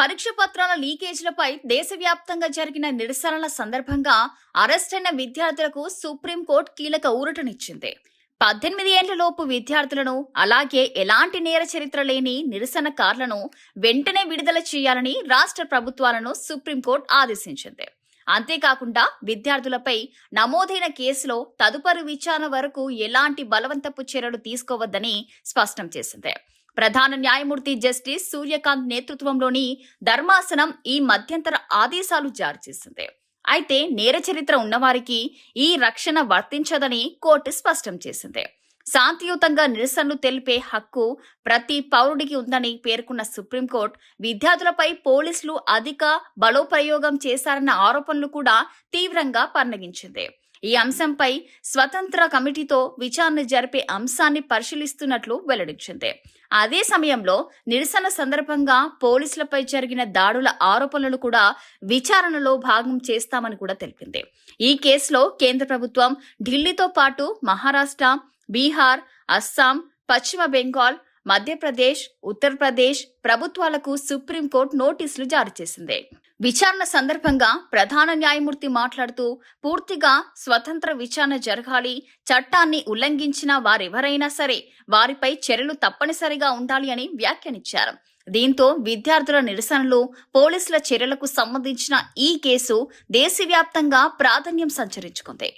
పరీక్ష పత్రాల లీకేజీలపై దేశవ్యాప్తంగా జరిగిన నిరసనల సందర్భంగా అరెస్టైన విద్యార్థులకు సుప్రీంకోర్టు కీలక ఊరటనిచ్చింది. 18 ఏళ్లలోపు విద్యార్థులను, అలాగే ఎలాంటి నేర చరిత్ర లేని నిరసనకారులను వెంటనే విడుదల చేయాలని రాష్ట్ర ప్రభుత్వాలను సుప్రీంకోర్టు ఆదేశించింది. అంతేకాకుండా విద్యార్థులపై నమోదైన కేసులో తదుపరి విచారణ వరకు ఎలాంటి బలవంతపు చర్యలు తీసుకోవద్దని స్పష్టం చేసింది. ప్రధాన న్యాయమూర్తి జస్టిస్ సూర్యకాంత్ నేతృత్వంలోని ధర్మాసనం ఈ మధ్యంతర ఆదేశాలు జారీ చేసింది. అయితే నేర చరిత్ర ఉన్నవారికి ఈ రక్షణ వర్తించదని కోర్టు స్పష్టం చేసింది. శాంతియుతంగా నిరసనలు తెలిపే హక్కు ప్రతి పౌరుడికి ఉందని పేర్కొన్న సుప్రీంకోర్టు విద్యార్థులపై పోలీసులు అధిక బలోప్రయోగం చేశారన్న ఆరోపణలు కూడా తీవ్రంగా పరిగణించింది. ఈ అంశంపై స్వతంత్ర కమిటీతో విచారణ జరిపే అంశాన్ని పరిశీలిస్తున్నట్లు వెల్లడించింది. అదే సమయంలో నిరసన సందర్భంగా పోలీసులపై జరిగిన దాడుల ఆరోపణలను కూడా విచారణలో భాగం చేస్తామని కూడా తెలిపింది. ఈ కేసులో కేంద్ర ప్రభుత్వం ఢిల్లీతో పాటు మహారాష్ట్ర, బీహార్, అస్సాం, పశ్చిమ బెంగాల్, మధ్యప్రదేశ్, ఉత్తరప్రదేశ్ ప్రభుత్వాలకు సుప్రీంకోర్టు నోటీసులు జారీ చేసింది. విచారణ సందర్భంగా ప్రధాన న్యాయమూర్తి మాట్లాడుతూ పూర్తిగా స్వతంత్ర విచారణ జరగాలి, చట్టాన్ని ఉల్లంఘించిన వారెవరైనా సరే వారిపై చర్యలు తప్పనిసరిగా ఉండాలి అని వ్యాఖ్యానించారు. దీంతో విద్యార్థుల నిరసనలు, పోలీసుల చర్యలకు సంబంధించిన ఈ కేసు దేశవ్యాప్తంగా ప్రాధాన్యం సంతరించుకుంది.